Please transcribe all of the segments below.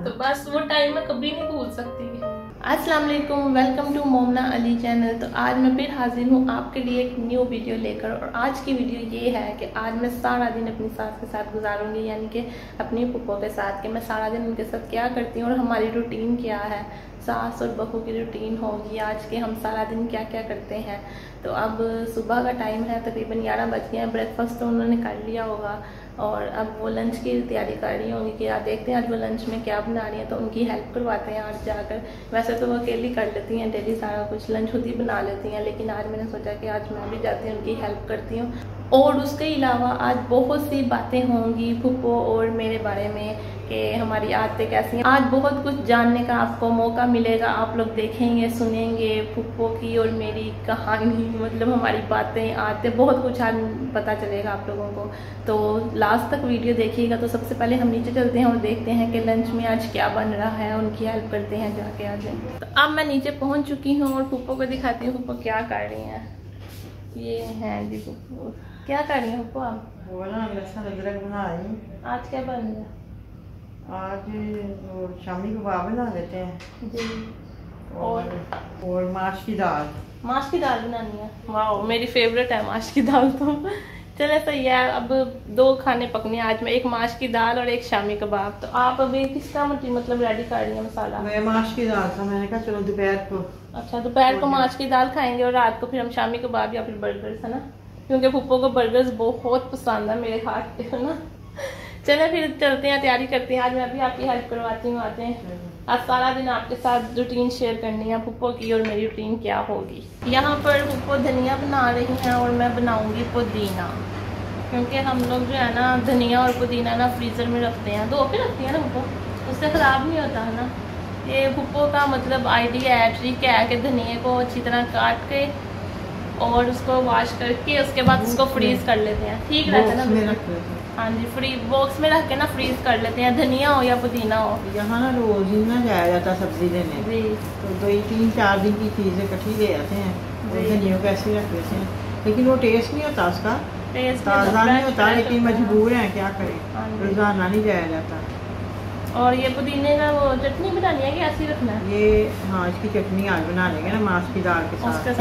तो बस वो टाइम मैं कभी नहीं भूल सकती। अस्सलाम वालेकुम, welcome to Momna Ali channel. तो आज मैं फिर हाजिर हूँ आपके लिए एक न्यू वीडियो लेकर। और आज की वीडियो ये है कि आज मैं सारा दिन अपनी सास के साथ गुजारूंगी, यानी कि अपनी पुप्पो के साथ, कि मैं सारा दिन उनके साथ क्या करती हूँ और हमारी रूटीन क्या है, सास और बहू की रूटीन होगी आज के हम सारा दिन क्या क्या करते हैं। तो अब सुबह का टाइम है, तकरीबन 11 बज गए हैं। ब्रेकफास्ट तो उन्होंने कर लिया होगा और अब वो लंच की तैयारी कर रही होंगी कि आप देखते हैं आज वो लंच में क्या बना रही हैं, तो उनकी हेल्प करवाते हैं आज जाकर। वैसे तो वो अकेली कर लेती हैं डेली सारा कुछ, लंच खुद ही बना लेती हैं, लेकिन आज मैंने सोचा कि आज मैं भी जाती हूँ उनकी हेल्प करती हूँ। और उसके अलावा आज बहुत सी बातें होंगी पुप्पो और मेरे बारे में कि हमारी आदतें कैसी हैं। आज बहुत कुछ जानने का आपको मौका मिलेगा, आप लोग देखेंगे सुनेंगे पुप्पो की और मेरी कहानी, मतलब हमारी बातें आदतें, बहुत कुछ आज पता चलेगा आप लोगों को। तो लास्ट तक वीडियो देखिएगा। तो सबसे पहले हम नीचे चलते हैं और देखते हैं कि लंच में आज क्या बन रहा है, उनकी हेल्प करते हैं जाके आज। तो अब मैं नीचे पहुँच चुकी हूँ और पुप्पो को दिखाती हूँ पुप्पो क्या कर रही हैं। ये हैं जी पुप्पो, क्या कर रही हैं पुप्पो आप? वो ना लहसुन अदरक बना रही हूँ। आज क्या बन रहा है? आज वो शामी कबाब बना लेते हैं जी। और माश की दाल। माश की दाल बनानी है? वाह, मेरी फेवरेट है माश की दाल। तो चले सही है। अब 2 खाने पकने आज में, एक माश की दाल और एक शामी कबाब। तो आप अभी किसका मतलब रेडी कर रही है मसाला? मैं माश की दाल था, मैंने कहा चलो दोपहर को। अच्छा, दोपहर को माश की दाल खाएंगे और रात को फिर हम शामी कबाब या फिर बर्गर्स, है ना? क्योंकि पुप्पो को बर्गर्स बहुत पसंद है मेरे हाथ के, है ना? चले फिर चलते हैं, तैयारी करते हैं। आज मैं भी आपकी हेल्प करवाती हूँ। आते हैं, आज सारा दिन आपके साथ रूटीन शेयर करनी है पुप्पो की और मेरी रूटीन क्या होगी। यहाँ पर पुप्पो धनिया बना रही हैं और मैं बनाऊंगी पुदीना, क्योंकि हम लोग जो है ना धनिया और पुदीना ना फ्रीज़र में रखते हैं, धो के रखती हैं ना पुप्पो, उससे ख़राब नहीं होता है ना। ये पुप्पो का मतलब आइडिया है, ट्रिक है कि धनिया को अच्छी तरह काट के और उसको वॉश करके उसके बाद उसको फ्रीज़ कर लेते हैं। ठीक रहता है ना? हाँ जी, फ्री बॉक्स में रख के ना फ्रीज कर लेते हैं, धनिया हो या पुदीना हो। यहाँ ना रोज ही ना जाया जाता सब्जी लेने जी, तो 2-3-4 दिन की चीजें इकट्ठी ले आते हैं और धनिया को ऐसे रख देते हैं, लेकिन वो टेस्ट नहीं होता, उसका टेस्ट ताज़ा नहीं होता, लेकिन मजबूर हैं क्या करें, रोजाना नहीं जाया जाता। और ये पुदीने का वो चटनी बनानी है कि ऐसे ही रखना है? ये हाँ, इसकी चटनी आज बना लेंगे ना माश की दाल के साथ,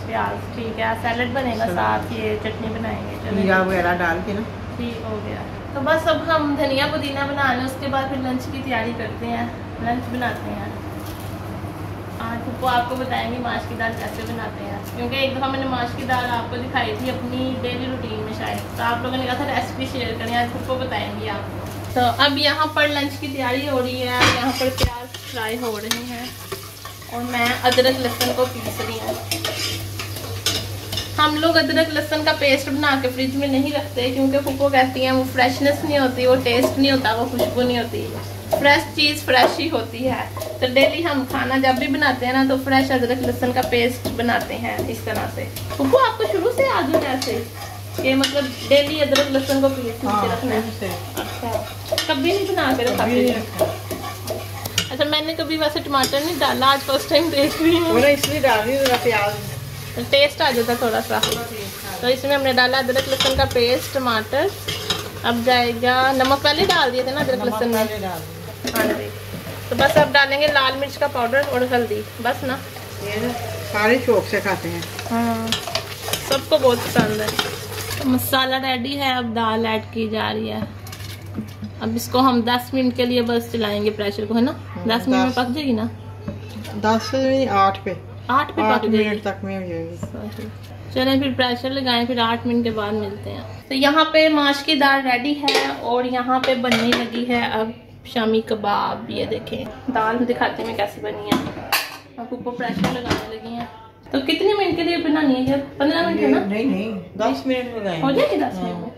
प्याज। ठीक है, सैलेड बनेगा साथ, ये चटनी बनाएंगे जीरा वगैरह डाल के ना। ठीक हो गया। तो बस अब हम धनिया पुदीना बना लें, उसके बाद फिर लंच की तैयारी करते हैं, लंच बनाते हैं। आज पुप्पो आपको बताएंगे माश की दाल कैसे बनाते हैं, क्योंकि एक दफ़ा मैंने माश की दाल आपको दिखाई थी अपनी डेली रूटीन में शायद, तो आप लोगों ने कहा था रेसिपी शेयर करें, आज पुप्पो बताएंगी आपको। तो अब यहाँ पर लंच की तैयारी हो रही है, यहाँ पर प्याज फ्राई हो रहे हैं और मैं अदरक लहसुन को पीस रही हूँ। हम लोग अदरक लहसुन का पेस्ट बना के फ्रिज में नहीं रखते, क्योंकि पुप्पो कहती हैं वो फ्रेशनेस नहीं होती, वो टेस्ट नहीं होता, वो खुशबू नहीं होती। फ्रेश चीज़ फ्रेश ही होती है। तो डेली हम खाना जब भी बनाते हैं ना तो फ्रेश अदरक लहसुन का पेस्ट बनाते हैं इस तरह से। पुप्पो आपको शुरू से आदत है ऐसे कि मतलब डेली अदरक लहसुन को पीस के रखना है? अच्छा, कभी नहीं बना के रखा? अच्छा, मैंने कभी वैसे टमाटर नहीं डाला, आज फर्स्ट टाइम देख रही हूँ, इसलिए डाल रही हूँ, प्याज टेस्ट आ जाता थोड़ा सा। तो इसमें हमने डाला अदरक लहसुन का पेस्ट, टमाटर, अब जाएगा नमक, पहले डाल दिए थे ना अदरक लहसुन में? हाँ जी। तो बस अब डालेंगे लाल मिर्च का पाउडर और हल्दी, बस ना। ये सारे शौक से खाते हैं, हाँ, सबको बहुत पसंद है। तो मसाला रेडी है, अब दाल ऐड की जा रही है। अब इसको हम 10 मिनट के लिए बस चलाएंगे प्रेशर को, है ना? 10 मिनट में पक जाएगी ना? 10 से 8 पे 8 मिनट तक में हो जाएगी। चलें फिर प्रेशर लगाएं, फिर 8 मिनट के बाद मिलते हैं। तो यहाँ पे माश की दाल रेडी है और यहाँ पे बनने लगी है अब शामी कबाब। ये देखें दाल दिखाती मैं कैसे बनी है। अब ऊपर प्रेशर लगाने लगी हैं। तो कितने मिनट के लिए बनानी है? जब 15 मिनट है ना? नहीं 10 मिनट लगाएंगे, हो जाएगी 10 मिनट में।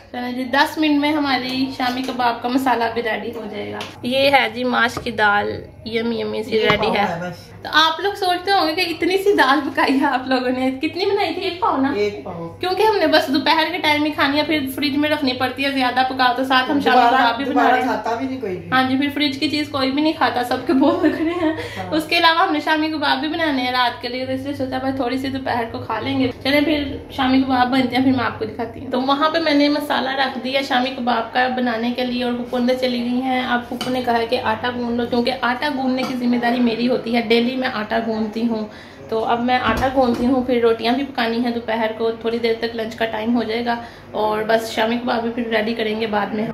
चलें जी, 10 मिनट में हमारी शामी कबाब का मसाला भी रेडी हो जाएगा। ये है जी माश की दाल, यमी यमी सी रेडी है। तो आप लोग सोचते होंगे कि इतनी सी दाल पकाई है आप लोगों ने, कितनी बनाई थी? 1 पाव ना? 1 पाव, क्योंकि हमने बस दोपहर के टाइम में खानी है, फिर फ्रिज में रखनी पड़ती है, ज्यादा पकाओ तो साथ हम शामी कबाब भी बना रहे हैं। हाँ जी, फिर फ्रिज की चीज कोई भी नहीं खाता, सबके बहुत रखने हैं। उसके अलावा हमने शामी कबाब भी बनाने हैं रात के लिए, तो इसलिए सोचा भाई थोड़ी सी दोपहर को खा लेंगे। चले फिर शामी कबाब बनते हैं, फिर मैं आपको दिखाती हूँ। तो वहाँ पे मैंने मसाला रख दिया शामी कबाब का बनाने के लिए, और पुप्पो अंदर चली गई हैं। अब पुप्पो ने कहा है कि आटा गूंद लो, क्योंकि आटा गूंदने की जिम्मेदारी मेरी होती है, डेली मैं आटा गूंदती हूँ। तो अब मैं आटा गूंदती हूँ, फिर रोटियां भी पकानी है दोपहर को, थोड़ी देर तक लंच का टाइम हो जाएगा, और बस शामी कबाब भी फिर रेडी करेंगे बाद में।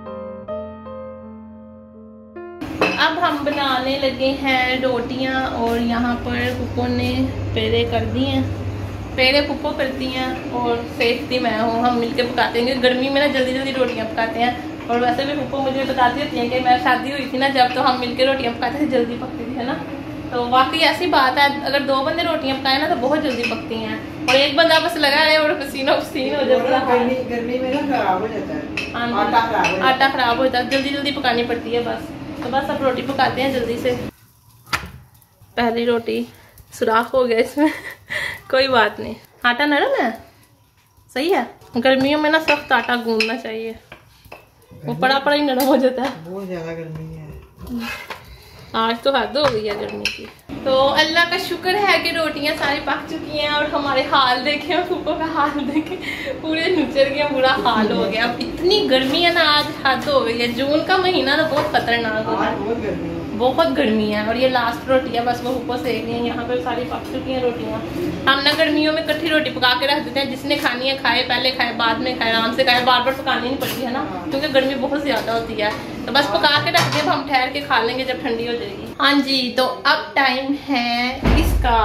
अब हम बनाने लगे हैं रोटियां, और यहाँ पर पुप्पो ने पेड़े कर दिए हैं। पेड़े पुप्पो करती हैं और सेकती मैं हूँ, हम मिलके पकाते हैं। गर्मी में ना जल्दी जल्दी रोटियां पकाते हैं, और वैसे भी पुप्पो मुझे बताती होती हैं कि मैं शादी हुई थी ना जब, तो हम मिलके रोटियां पकाते थे, जल्दी पकती थी, है ना। तो वाकई ऐसी बात है, अगर 2 बंदे रोटियां पकाए ना तो बहुत जल्दी पकती हैं, और एक बंदा बस लगा रहे और पसीना पसीन हो जाता है। गर्मी में ना खराब हो जाता है, आटा खराब हो जाता है, जल्दी जल्दी पकानी पड़ती है बस। तो बस अब रोटी पकाते हैं जल्दी से। पहली रोटी सुराख हो गया इसमें कोई बात नहीं, आटा नरम है, सही है। गर्मियों में ना सख्त आटा गूंदना चाहिए, वो पड़ा ही नरम हो जाता है। बहुत ज्यादा गर्मी है आज तो हद हो गई है गर्मी की। तो अल्लाह का शुक्र है कि रोटियां सारी पक चुकी हैं, और हमारे हाल देखे, पुप्पो का हाल देखे, पूरे नुचर गया, बुरा हाल हो गया। अब इतनी गर्मी है ना, आज हद हो गई है। जून का महीना ना बहुत खतरनाक होता है, बहुत गर्मी है। और ये लास्ट रोटी है, बस वो ऊपर सेक रही है। यहाँ पे सारी पक चुकी हैं रोटियाँ। हम ना गर्मियों में इकट्ठी रोटी पका के रख देते हैं, जिसने खानी है खाए, पहले खाए बाद में खाए, आराम से खाए, बार बार पकानी नहीं पड़ती है ना, क्योंकि गर्मी बहुत ज्यादा होती है। तो बस पका के रख दिए, अब हम ठहर के खा लेंगे जब ठंडी हो जाएगी। हाँ जी, तो अब टाइम है इसका।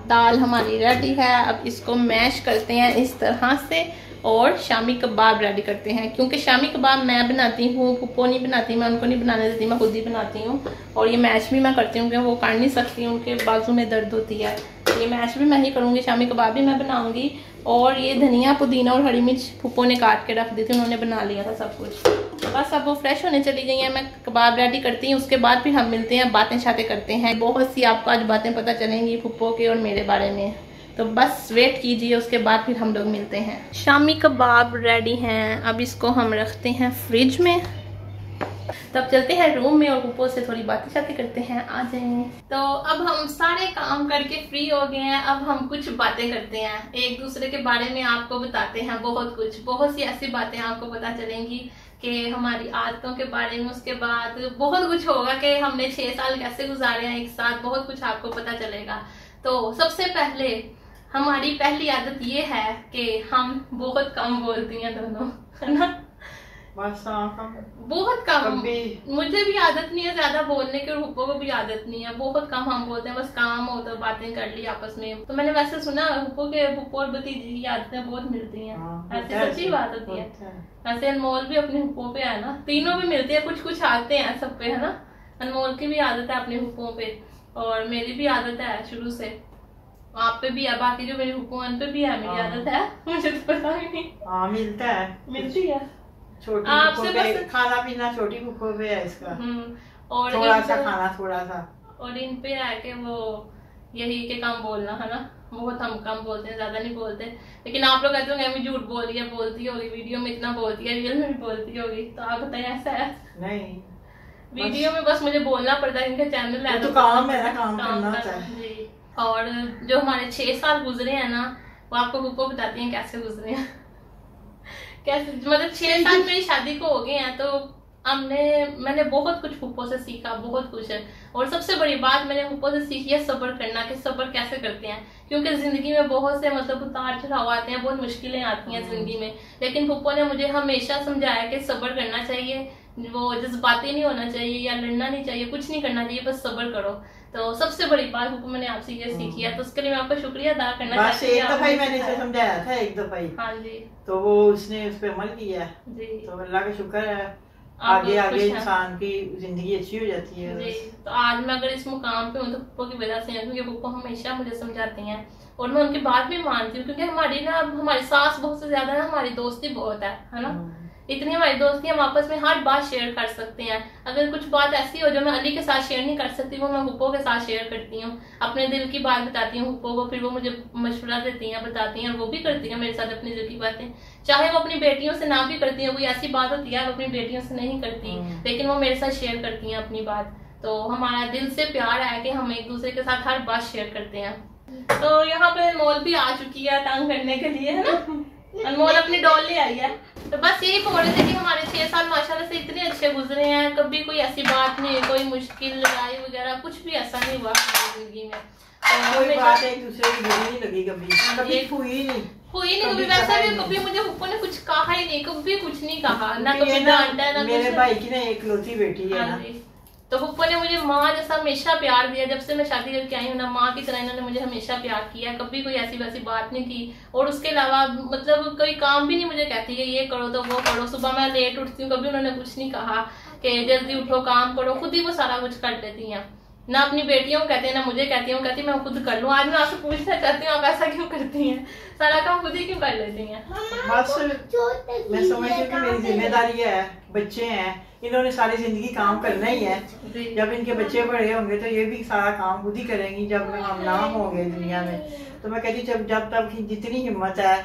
दाल हमारी रेडी है, अब इसको मैश करते हैं इस तरह से, और शामी कबाब रेडी करते हैं। क्योंकि शामी कबाब मैं बनाती हूँ, पुप्पो नहीं बनाती, मैं उनको नहीं बनाने देती, मैं खुद ही बनाती हूँ। और ये मैश भी मैं करती हूँ, क्योंकि वो कर नहीं सकती, उनके बाजू में दर्द होती है। ये मैश भी मैं ही करूँगी, शामी कबाब भी मैं बनाऊँगी। और ये धनिया, पुदीना और हरी मिर्च पुप्पो ने काट के रख दी थी, उन्होंने बना लिया था सब कुछ। बस अब वो फ्रेश होने चली गई हैं, मैं कबाब रेडी करती हूँ, उसके बाद फिर हम मिलते हैं, बातें शातें करते हैं। बहुत सी आपको आज बातें पता चलेंगी पुप्पो के और मेरे बारे में, तो बस वेट कीजिए, उसके बाद फिर हम लोग मिलते हैं। शामी कबाब रेडी हैं, अब इसको हम रखते हैं फ्रिज में। तब चलते हैं रूम में और पुप्पो से थोड़ी बातें शातें करते हैं, आ जाएं। तो अब हम सारे काम करके फ्री हो गए हैं, अब हम कुछ बातें करते हैं, एक दूसरे के बारे में आपको बताते हैं बहुत कुछ, बहुत सी ऐसी बातें आपको पता चलेंगी कि हमारी आदतों के बारे में। उसके बाद बहुत कुछ होगा कि हमने 6 साल कैसे गुजारे हैं एक साथ, बहुत कुछ आपको पता चलेगा। तो सबसे पहले हमारी पहली आदत ये है कि हम बहुत कम बोलती हैं दोनों, है ना। बस बहुत कम, मुझे भी आदत नहीं है ज्यादा बोलने की, और पुप्पो को भी आदत नहीं है, बहुत कम हम बोलते हैं। बस काम हो तो बातें कर ली आपस में। तो मैंने वैसे सुना पुप्पो और भतीजी की आदतें बहुत मिलती हैं, ऐसी सच्ची बात होती है। वैसे अनमोल भी अपने पुप्पो पे है ना, तीनों भी मिलते हैं, कुछ कुछ आते हैं सब पे, है ना। अनमोल की भी आदत है अपने पुप्पो पे, और मेरी भी आदत है शुरू से, आप पे भी है, बाकी जो मेरी पुप्पो उन पे भी है मेरी आदत है, मुझे तो पता ही नहीं। हाँ मिलता है, मिलती है। छोटी आपसे बस खाना पीना छोटी पुप्पो पे है इसका, और थोड़ा सा खाना थोड़ा सा, और इन पे है कि वो यही के कम बोलना, है ना। बहुत हम कम बोलते हैं, ज्यादा नहीं बोलते। लेकिन आप लोग कहते होंगे मैं झूठ बोल रही है, बोलती होगी, वीडियो में इतना बोलती है, रियल में भी बोलती होगी। तो आप बताएं ऐसा है? नहीं, वीडियो में बस मुझे बोलना पड़ता है, इनका चैनल है तो काम है ना, काम करना चाहिए। और जो हमारे 6 साल गुजरे हैं ना, वो आपको पुप्पो बताती हैं कैसे गुजरे हैं। कैसे मतलब 6 साल मेरी शादी को हो गए हैं, तो मैंने बहुत कुछ पुप्पो से सीखा, बहुत कुछ है। और सबसे बड़ी बात मैंने पुप्पो से सीखी है सब्र करना, कि सब्र कैसे करते हैं। क्योंकि जिंदगी में बहुत से मतलब उतार चढ़ाव आते हैं, बहुत मुश्किलें आती हैं जिंदगी में, लेकिन पुप्पो ने मुझे हमेशा समझाया कि सब्र करना चाहिए, वो जज्बाती नहीं होना चाहिए या लड़ना नहीं चाहिए, कुछ नहीं करना चाहिए, बस सब्र करो। तो सबसे बड़ी बात पुप्पो मैंने आपसे ये सीखी है, तो उसके लिए मैं आपका शुक्रिया अदा करना चाहती हूँ। एक दफा ही मैंने इसे समझाया था, एक दफा ही। हाँ जी, तो वो उसने उस पर अमल किया जी, तो अल्लाह का शुक्र है, आगे आगे इंसान की जिंदगी अच्छी हो जाती है जी। तो आज मैं अगर इस मुकाम पे हूँ तो पुप्पो की वजह से है, क्योंकि पुप्पो हमेशा मुझे समझाती हैं और मैं उनकी बात भी मानती हूँ। क्योंकि हमारी सास बहुत से ज्यादा ना हमारी दोस्ती बहुत है ना। इतनी हमारी दोस्ती, हम आपस में हर बात शेयर कर सकते हैं। अगर कुछ बात ऐसी हो जो मैं अली के साथ शेयर नहीं कर सकती, वो मैं हुप्पो के साथ शेयर करती हूँ, अपने दिल की बात बताती हूँ हुप्पो को, फिर वो मुझे मशवरा देती हैं, बताती हैं, और वो भी करती है मेरे साथ अपने दिल की बातें। चाहे वो अपनी बेटियों से ना भी करती हैं, कोई ऐसी बात होती है वो अपनी बेटियों से नहीं करती, लेकिन वो मेरे साथ शेयर करती हैं अपनी बात। तो हमारा दिल से प्यार है कि हम एक दूसरे के साथ हर बात शेयर करते हैं। तो यहाँ पे अनमोल भी आ चुकी है तंग करने के लिए, है ना? अनमोल अपनी डॉल ले आई है। तो बस यही बोल रहे थे कि हमारे 6 साल माशाल्लाह से इतने अच्छे गुजरे हैं, कभी कोई ऐसी बात नहीं, कोई मुश्किल लड़ाई वगैरह कुछ भी ऐसा नहीं हुआ हमारी जिंदगी में। कोई बात एक दूसरे की बुरी नहीं लगी, कभी हुई नहीं कभी। वैसे भी कभी मुझे हुप्पो ने कुछ कहा ही नहीं, कभी कुछ नहीं कहा, ना कभी डांटा ना। मेरे भाई की ना एकलौती बेटी है ना, तो हुप्पो ने मुझे माँ जैसा हमेशा प्यार दिया। जब से मैं शादी करके आई हूँ ना, माँ की तरह इन्होंने मुझे हमेशा प्यार किया, कभी कोई ऐसी वैसी बात नहीं की। और उसके अलावा मतलब कोई काम भी नहीं मुझे कहती है ये करो तो वो करो। सुबह मैं लेट उठती हूँ, कभी उन्होंने कुछ नहीं कहा कि जल्दी उठो काम करो, खुद ही वो सारा कुछ कर लेती हैं। ना अपनी बेटियों को कहते हैं ना मुझे कहती हूँ, कहती मैं खुद कर लूँ। आज मैं आपसे पूछना चाहती हूँ आप ऐसा क्यों करती हैं, सारा काम खुद ही क्यों कर लेती हैं? बस मैं समझती हूँ कि मेरी जिम्मेदारी है, बच्चे हैं, इन्होंने सारी जिंदगी काम करना ही है। जब इनके बच्चे बड़े होंगे तो ये भी सारा काम खुद ही करेंगी। जब हम ना होंगे दुनिया में तो मैं कहती जब तक जितनी हिम्मत है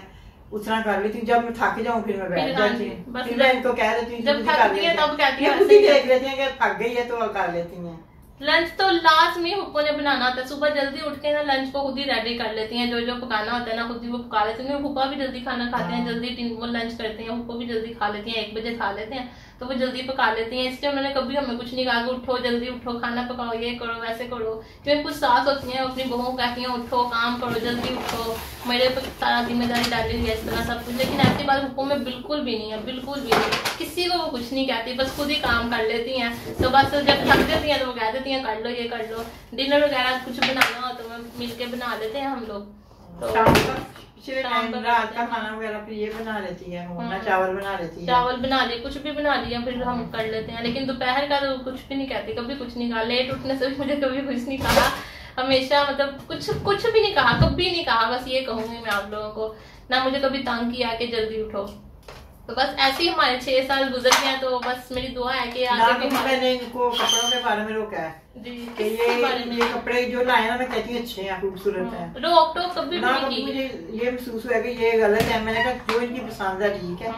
उतना कर लेती हूँ। जब मैं थक जाऊँ फिर मैं बैठ जाती हूँ, फिर मैं इनको कह देती हूँ जब थकती है तब कहती है, खुद ही देख लेती हैं कि थक गई है तो कर लेती हैं। लंच तो लास्ट में हुप्पो ने बनाना होता है, सुबह जल्दी उठ के ना लंच को खुद ही रेडी कर लेती हैं, जो जो पकाना होता है ना खुद ही वो पका लेती हैं। हुप्पा भी जल्दी खाना खाते हैं, जल्दी वो लंच करते हैं, हुप्पो भी जल्दी खा लेती हैं, 1 बजे खा लेते हैं, तो वो जल्दी पका लेती हैं। इसलिए उन्होंने कभी हमें कुछ नहीं कहा कि उठो जल्दी उठो खाना पकाओ, ये करो वैसे करो। क्योंकि कुछ सास होती हैं अपनी बहू कहती हैं उठो काम करो जल्दी उठो, मेरे पर सारा जिम्मेदारी डाली हुई है इस तरह सब कुछ। लेकिन ऐसी बात हुप्पो में बिल्कुल भी नहीं है, बिल्कुल भी नहीं। किसी को वो कुछ नहीं कहती, बस खुद ही काम कर लेती हैं। तो बस जब थक देती हैं तो वो कह देती हैं कर लो ये कर लो। डिनर वगैरह कुछ बनाना हो तो मिलके बना लेते हैं हम लोग। तो रात का खाना वगैरह फिर ये बना लेती है, चावल बना लेती है, चावल बना लिए, कुछ भी बना लिया फिर हम कर लेते हैं। लेकिन दोपहर का तो कुछ भी नहीं कहती, कभी कुछ नहीं कहा। लेट उठने से भी मुझे कभी कुछ नहीं कहा, हमेशा मतलब कुछ भी नहीं कहा, कभी नहीं कहा। बस ये कहूंगी मैं आप लोगों को, ना मुझे कभी तंग किया कि जल्दी उठो। तो बस ऐसे ही हमारे 6 साल गुजर गए हैं। तो बस मेरी दुआ है कि आगे भी मैंने इनको कपड़ों के बारे में रोका है जी, ये कपड़े जो लाए ना मैं कहती हूँ अच्छे हैं, खूबसूरत हैं, रोक टोक कभी ना मुझे ये महसूस हुआ कि ये गलत है। मैंने कहा जो इनकी पसंद है ठीक है,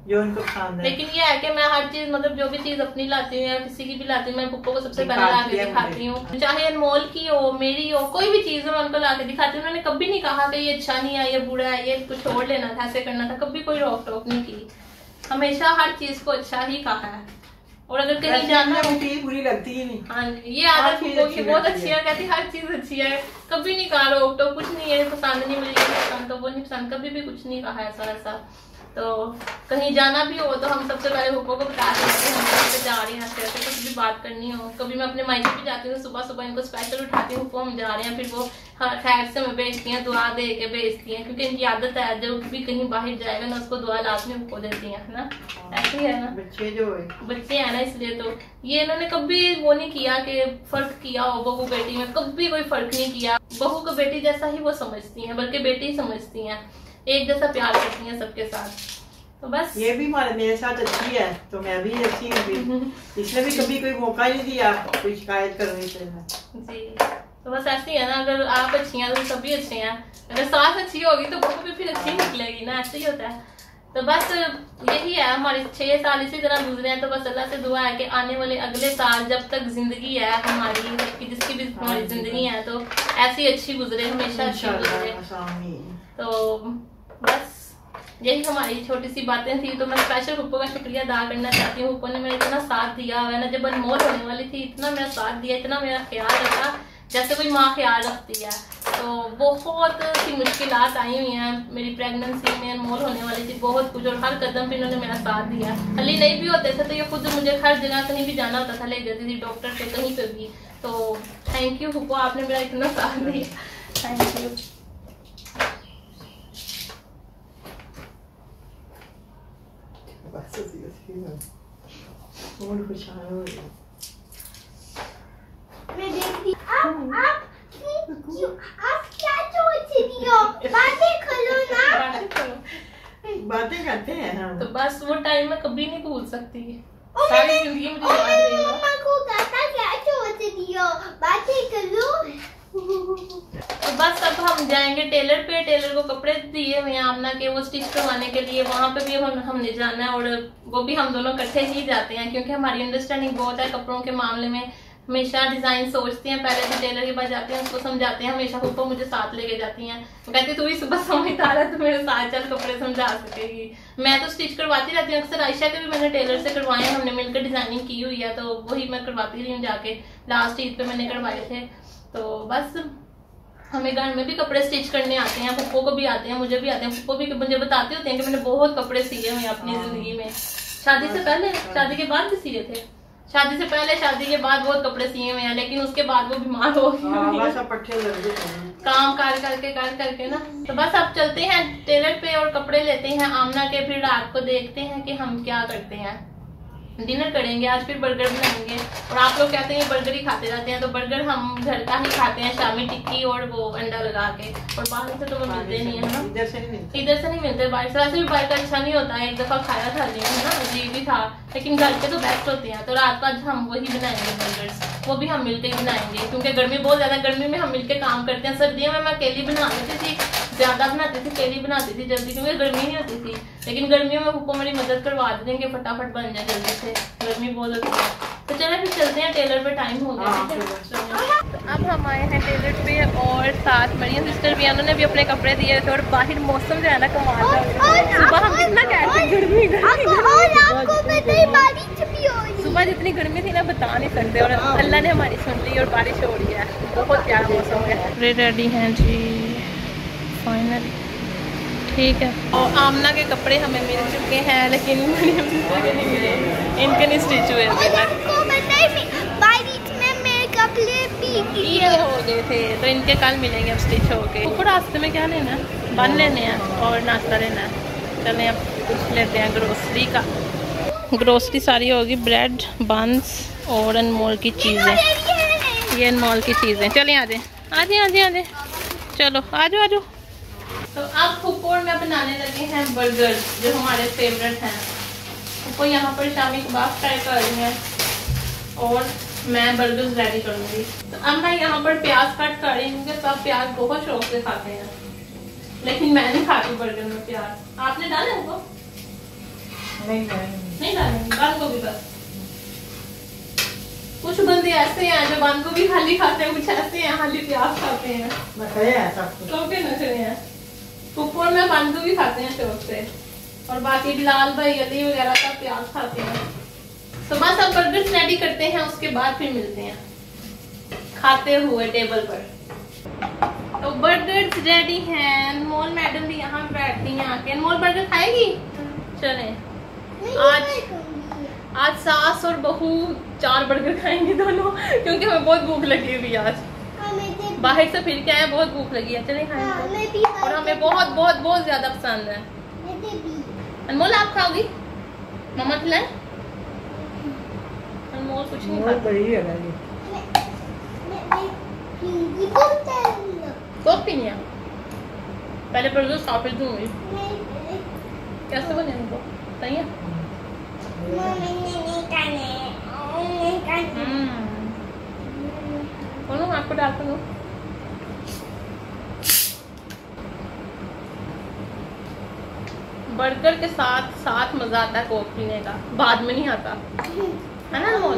जो इनको पसंद है। लेकिन ये है कि मैं हर चीज मतलब जो भी चीज अपनी लाती हूँ या किसी की भी लाती हूँ, मैं पुप्पो को सबसे पहले ला के दिखाती हूँ। चाहे अनमोल की हो मेरी हो कोई भी चीज मैं उनको ला के दिखाती हूँ। उन्होंने कभी नहीं कहा कि ये अच्छा नहीं है, ये बुरा है, ये कुछ और लेना था, ऐसे करना था, कभी कोई रोक टोक नहीं की। हमेशा हर चीज को अच्छा ही कहा है। और अगर कहीं जाना मुझे बुरी लगती ही नहीं। हाँ ये आदत की बहुत अच्छी है, कहती हर चीज अच्छी है, कभी नहीं कहा रोक टोक कुछ नहीं है, पसंद नहीं मुझे ये पसंद तो वो नहीं पसंद, कभी भी कुछ नहीं कहा ऐसा ऐसा। तो कहीं जाना भी हो तो हम सबसे पहले हुप्पो को बता देते हैं हम कहीं जा रहे हैं, ऐसे कुछ भी बात करनी हो। कभी मैं अपने मायके भी जाती हूँ, सुबह सुबह इनको स्पेशल उठाती हूँ हुप्पो हम जा रहे हैं, फिर वो खैर से मैं भेजती हैं, दुआ दे के भेजती हैं, क्योंकि इनकी आदत है जब भी कहीं बाहर जाएगा ना उसको दुआ लाजमी हुप्पो देती है ना, ऐसे ही है ना, बच्चे है ना, इसलिए तो ये इन्होंने कभी वो नहीं किया कि फर्क किया हो बहू बेटी में, कभी कोई फर्क नहीं किया। बहू को बेटी जैसा ही वो समझती है, बल्कि बेटी समझती है, एक जैसा प्यार करती हैं सबके साथ। तो बस ये भी मेरे साथ अच्छी है तो मैं भी अच्छी हूँ, इसने भी कभी कोई मौका नहीं दिया कोई शिकायत करने के लिए जी। तो बस ऐसे ही है ना, अगर आप अच्छी हैं तो सभी अच्छे हैं, अगर सास अच्छी होगी तो बहू भी फिर अच्छी निकलेगी ना, ऐसे ही होता है। तो बस यही है, हमारे 6 साल इसी तरह गुजरे हैं। तो बस अल्लाह से दुआ है कि आने वाले अगले साल जब तक जिंदगी है हमारी सबकी, जिसकी भी हमारी जिंदगी है तो ऐसी अच्छी गुजरे, हमेशा अच्छी गुजरे। तो बस यही हमारी छोटी सी बातें थी। तो मैं स्पेशल हुप्पो का शुक्रिया अदा करना चाहती हूँ, हुप्पो ने मेरा इतना साथ दिया हुआ है ना, जब अनमोल होने वाली थी इतना मेरा साथ दिया, इतना मेरा ख्याल रखा जैसे कोई माँ ख्याल रखती है। तो बहुत सी मुश्किलात आई हुई हैं मेरी प्रेगनेंसी में, अनमोल होने वाली थी, बहुत कुछ, और हर कदम पे इन्होंने मेरा साथ दिया। अली नहीं भी होते थे तो ये खुद मुझे हर जगह कहीं भी जाना होता था ले जाती थी, डॉक्टर पे कहीं पे भी। तो थैंक यू हुप्पो, आपने मेरा इतना साथ दिया, थैंक यू। बात बातें करते हैं हम। तो बस वो टाइम मैं कभी नहीं भूल सकती, सारी जिंदगी मुझे याद रहेगा। बातें करो। तो बस अब हम जाएंगे टेलर पे, टेलर को कपड़े दिए हुए हैं आमना के वो स्टिच करवाने के लिए, वहां पे भी अब हमने जाना है और वो भी हम दोनों इकट्ठे ही जाते हैं क्योंकि हमारी अंडरस्टैंडिंग बहुत है कपड़ों के मामले में। हमेशा डिजाइन सोचते हैं, पहले भी टेलर के पास जाते हैं, उसको समझाते हैं, हमेशा खुद को मुझे साथ लेके जाती हैं। वो कहती तू ही सुबह समझदार है, तू मेरे साथ चल कपड़े समझा सकेगी। मैं तो स्टिच करवाती रहती हूँ अक्सर, आयशा के भी मैंने टेलर से करवाए हैं, हमने मिलकर डिजाइनिंग की हुई है तो वही मैं करवाती रही हूँ जाके। लास्ट ईद पे मैंने करवाए थे। तो बस हमें घर में भी कपड़े स्टिच करने आते हैं, पप्पो को भी आते हैं, मुझे भी आते हैं। पप्पो भी मुझे बताते होते हैं कि मैंने बहुत कपड़े सिए हुए अपनी जिंदगी में, शादी से पहले, शादी के बाद भी सिए थे, शादी से पहले, शादी के बाद बहुत कपड़े सिए हुए हैं, लेकिन उसके बाद वो बीमार हो गई काम कर करके ना। तो बस अब चलते हैं टेलर पे और कपड़े लेते हैं आमना के, फिर रात को देखते हैं कि हम क्या करते हैं। डिनर करेंगे आज, फिर बर्गर बनाएंगे। और आप लोग कहते हैं बर्गर ही खाते रहते हैं, तो बर्गर हम घर का ही खाते हैं, शामी टिक्की और वो अंडा लगा के। और बाहर से तो वो मिलते नहीं है ना, इधर से नहीं मिलते बाहर से। वैसे भी बाहर का अच्छा नहीं होता है, एक दफा खाया था जी है ना, अजीब ही था, लेकिन घर के तो बेस्ट होते हैं। तो रात को आज हम वही बनाएंगे बर्गर्स, वो भी हम मिलकर ही बनाएंगे क्योंकि गर्मी बहुत ज्यादा, गर्मी में हम मिलकर काम करते हैं। सर्दियों में मैं अकेली बना लेती थी, ज्यादा बनाती थी, अकेली बनाती थी जल्दी क्योंकि गर्मी नहीं होती थी, लेकिन गर्मियों में पप्पो मेरी मदद करवा देंगे, फटाफट बन जाए जल्दी से, गर्मी बहुत होती है। तो चलो फिर चलते हैं टेलर पे, टाइम हो गया है। तो अब हम आए हैं टेलर पे और साथ मरियम सिस्टर भी, उन्होंने भी अपने कपड़े दिए थे। और बाहर मौसम जो है ना कमाल का, सुबह हम कितना कहते हैं गर्मी सुबह जितनी गर्मी थी ना बता नहीं सकते, और अल्लाह ने हमारी सुन ली और बारिश हो रही है, बहुत प्यारा मौसम है। रेडी हैं जी फाइनली, ठीक है। और आमना के कपड़े हमें मिल चुके हैं, लेकिन मरियम सिस्टर के नहीं मिले, इनके नहीं स्टिच हुए अभी तक, ये हो गए थे, तो इनके कल मिलेंगे अब स्टिच हो के। ऊपर रास्ते में क्या लेना है, बन लेने हैं और नाश्ता लेना है। चलें अब कुछ लेते हैं ग्रोसरी का, ग्रोसरी सारी होगी, ब्रेड, बंस और अनमोल की चीज़ें, ये अनमोल की चीज़ें। चलें आ जाए, चलो आ जाओ। तो अब फुप्पो और मैं बनाने लगे हैं बर्गर जो हमारे फेवरेट हैं। फुप्पो यहाँ पर शामी कबाब फ्राई कर रही हैं और मैं बर्गर्स रेडी करूंगी। तो अब मैं यहाँ पर प्याज कट कर रही हूँ क्योंकि सब प्याज बहुत शौक से खाते हैं, लेकिन मैं नहीं खाती बर्गर में प्याज। आपने डाले उनको? नहीं डाले, बंद गोभी बस। कुछ बंदे ऐसे हैं जो बंद गोभी खाली खाते हैं, कुछ ऐसे हैं खाली प्याज खाते हैं। सबके नखरे हैं। फुप्पो और मैं बंद गोभी खाते हैं शौक से, और बाकी बिलाल भाई, अली वगैरह सब प्याज खाते हैं। तो बस अब बर्गर्स रेडी करते हैं, उसके बाद फिर मिलते हैं खाते हुए टेबल पर। तो बर्गर्स रेडी हैं, अनमोल मैडम भी यहाँ बैठती हैं आके। अनमोल बर्गर खाएगी? चले आज सास और बहू 4 बर्गर खाएंगे दोनों, क्योंकि हमें बहुत भूख लगी हुई आज, बाहर से फिर के आए, बहुत भूख लगी है। चले खाएंगे, और हमें बहुत बहुत बहुत ज्यादा पसंद है। अनमोल आप खाओगी? मामा खिलाए? अनमोल कुछ नहीं खाती। कौन पीनी है? पहले बर्गर साफ दूंगी। कैसे बने उनको? सही है। आपको डालते दो। बर्गर के साथ मजा आता है कोक पीने का, बाद में नहीं आता है ना अनमोल?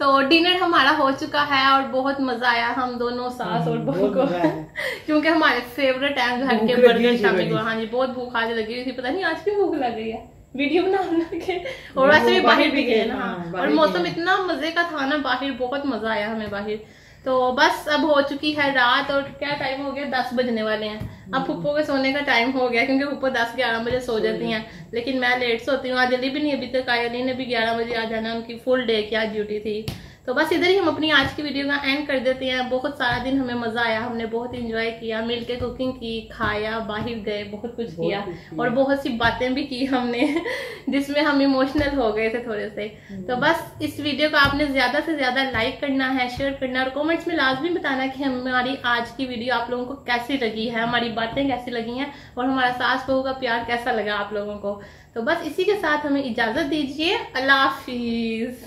तो डिनर हमारा हो चुका है और बहुत मजा आया, हम दोनों सास और बहू को क्योंकि हमारे फेवरेट है घर के बर्गर शामी को। हाँ जी, बहुत भूख आज लगी हुई थी, पता नहीं आज क्यों भूख लग रही है, वीडियो बना के, और वैसे भी बाहर भी गए ना, और मौसम इतना मजे का था ना बाहर, बहुत मजा आया हमें बाहर। तो बस अब हो चुकी है रात, और क्या टाइम हो गया, 10 बजने वाले हैं। अब फुप्पो के सोने का टाइम हो गया, क्योंकि फुप्पो 10-11 बजे सो जाती हैं, लेकिन मैं लेट सोती हूँ। आज अली भी नहीं अभी तक आई, अली ने भी 11 बजे आ जाना, उनकी फुल डे की आज ड्यूटी थी। तो बस इधर ही हम अपनी आज की वीडियो का एंड कर देते हैं। बहुत सारा दिन हमें मजा आया, हमने बहुत इंजॉय किया, मिलके कुकिंग की, खाया, बाहर गए, बहुत कुछ किया और बहुत सी बातें भी की हमने जिसमें हम इमोशनल हो गए थे थोड़े से। तो बस इस वीडियो को आपने ज्यादा से ज्यादा लाइक करना है, शेयर करना है और कमेंट्स में लाजमी बताना कि हमारी आज की वीडियो आप लोगों को कैसी लगी है, हमारी बातें कैसी लगी हैं और हमारा सास बहू का प्यार कैसा लगा आप लोगों को। तो बस इसी के साथ हमें इजाजत दीजिए। अल्लाह हाफिज।